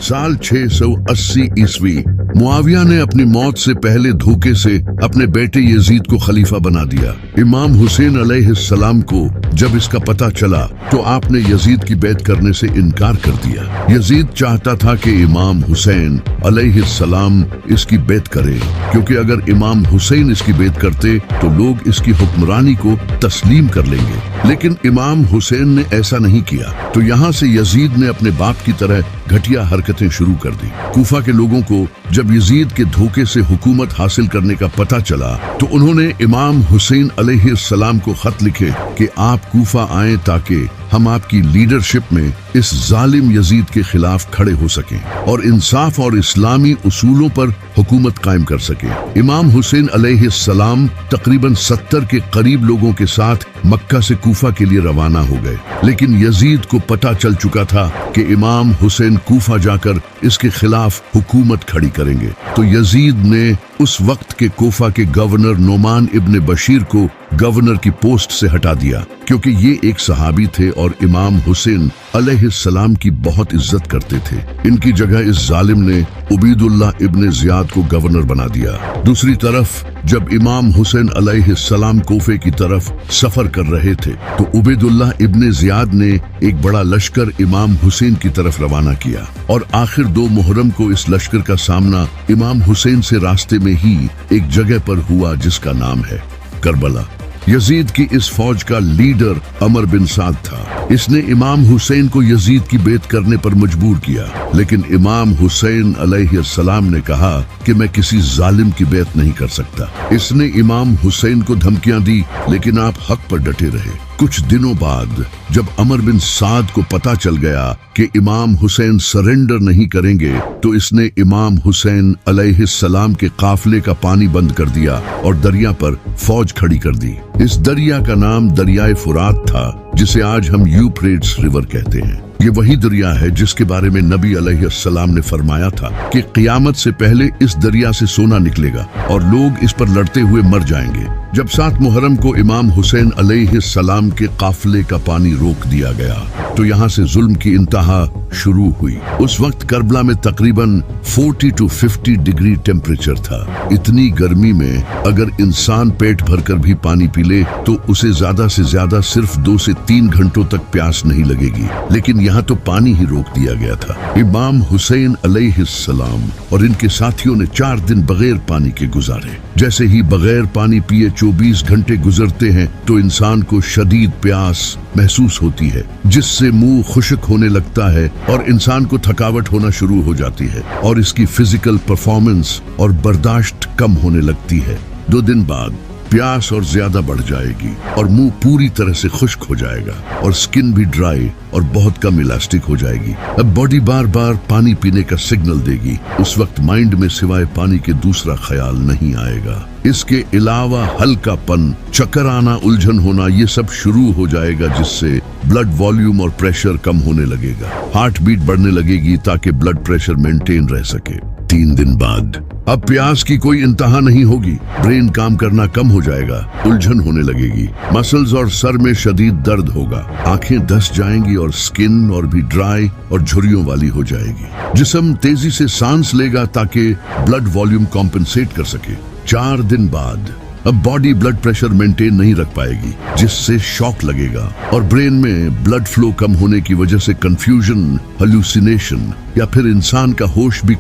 साल 680 ईस्वी मुआविया ने अपनी मौत से पहले धोखे से अपने बेटे यजीद को खलीफा बना दिया। इमाम हुसैन अलैहिस्सलाम को जब इसका पता चला तो आपने यजीद की बैत करने से इनकार कर दिया। यजीद चाहता था कि इमाम हुसैन अलैहिस्सलाम इसकी बैत करे, क्योंकि अगर इमाम हुसैन इसकी बैत करते तो लोग इसकी हुक्मरानी को तस्लीम कर लेंगे। लेकिन इमाम हुसैन ने ऐसा नहीं किया, तो यहाँ से यजीद ने अपने बाप की तरह घटिया हरकतें शुरू कर दी। कूफा के लोगों को जब यजीद के धोखे से हुकूमत हासिल करने का पता चला तो उन्होंने इमाम हुसैन अलैहिस्सलाम को खत लिखे कि आप कूफा आएं ताकि हम आपकी लीडरशिप में इस जालिम यजीद के खिलाफ खड़े हो सकें और इंसाफ और इस्लामी उसूलों पर हुकूमत कायम कर सकें। इमाम हुसैन अलैहिस्सलाम तकरीबन 70 के करीब लोगों के साथ मक्का से कूफा के लिए रवाना हो गए, लेकिन यजीद को पता चल चुका था कि इमाम हुसैन कूफा जाकर इसके खिलाफ हुकूमत खड़ी करेंगे। तो यजीद ने उस वक्त के कूफा के गवर्नर नोमान इब्न बशीर को गवर्नर की पोस्ट से हटा दिया, क्योंकि ये एक सहाबी थे और इमाम हुसैन अलैहिस्सलाम की बहुत इज्जत करते थे। इनकी जगह इस जालिम ने उबैदुल्लाह इब्न जियाद को गवर्नर बना दिया। दूसरी तरफ जब इमाम हुसैन अलैहिस्सलाम कोफे की तरफ सफर कर रहे थे तो उबैदुल्लाह इब्न जियाद ने एक बड़ा लश्कर इमाम हुसैन की तरफ रवाना किया और आखिर 2 मुहर्रम को इस लश्कर का सामना इमाम हुसैन से रास्ते में ही एक जगह पर हुआ जिसका नाम है करबला। यजीद की इस फौज का लीडर अमर बिन साद था। इसने इमाम हुसैन को यजीद की बैत करने पर मजबूर किया, लेकिन इमाम हुसैन अलैहिस्सलाम ने कहा कि मैं किसी जालिम की बैत नहीं कर सकता। इसने इमाम हुसैन को धमकियां दी, लेकिन आप हक पर डटे रहे। कुछ दिनों बाद जब अमर बिन साद को पता चल गया कि इमाम हुसैन सरेंडर नहीं करेंगे तो इसने इमाम हुसैन अलैहिस्सलाम के काफिले का पानी बंद कर दिया और दरिया पर फौज खड़ी कर दी। इस दरिया का नाम दरियाए फुरात था, जिसे आज हम यूफ्रेट्स रिवर कहते हैं। ये वही दरिया है जिसके बारे में नबी अलैहिस्सलाम ने फरमाया था कि क़यामत से पहले इस दरिया से सोना निकलेगा और लोग इस पर लड़ते हुए मर जाएंगे। जब 7 मुहर्रम को इमाम हुसैन अलैहिस्सलाम के काफिले का पानी रोक दिया गया तो यहाँ से जुल्म की इंतहा शुरू हुई। उस वक्त करबला में तकरीबन 40 to 50 डिग्री टेम्परेचर था। इतनी गर्मी में अगर इंसान पेट भरकर भी पानी पी ले तो उसे ज्यादा से ज्यादा सिर्फ 2 से 3 घंटों तक प्यास नहीं लगेगी, लेकिन यहाँ तो पानी ही रोक दिया गया था। इमाम हुसैन अलैहिस्सलाम और इनके साथियों ने 4 दिन बगैर पानी के गुजारे। जैसे ही बगैर पानी पिए 24 घंटे गुजरते हैं तो इंसान को शदीद प्यास महसूस होती है, जिससे मुंह खुश्क होने लगता है और इंसान को थकावट होना शुरू हो जाती है और इसकी फिजिकल परफॉर्मेंस और बर्दाश्त कम होने लगती है। 2 दिन बाद प्यास और ज्यादा बढ़ जाएगी और मुंह पूरी तरह से खुश्क हो जाएगा और स्किन भी ड्राई और बहुत कम इलास्टिक हो जाएगी। अब बॉडी बार बार पानी पीने का सिग्नल देगी। उस वक्त माइंड में सिवाय पानी के दूसरा ख्याल नहीं आएगा। इसके अलावा हल्कापन, चक्कर आना, उलझन होना, ये सब शुरू हो जाएगा, जिससे ब्लड वॉल्यूम और प्रेशर कम होने लगेगा। हार्ट बीट बढ़ने लगेगी ताकि ब्लड प्रेशर मेंटेन रह सके। 3 दिन बाद अब प्यास की कोई इंतहा नहीं होगी। ब्रेन काम करना कम हो जाएगा, उलझन होने लगेगी, मसल्स और सर में शदीद दर्द होगा, आंखें धंस जाएंगी और स्किन और भी ड्राई और झुर्रियों वाली हो जाएगी। जिस्म तेजी से सांस लेगा ताकि ब्लड वॉल्यूम कॉम्पेंसेट कर सके। 4 दिन बाद अब बॉडी ब्लड प्रेशर मेंटेन नहीं रख पाएगी, जिससे शॉक लगेगा और ब्रेन में ब्लड फ्लो कम होने की वजह से कंफ्यूजन, हेलुसिनेशन या फिर इंसान का होश भी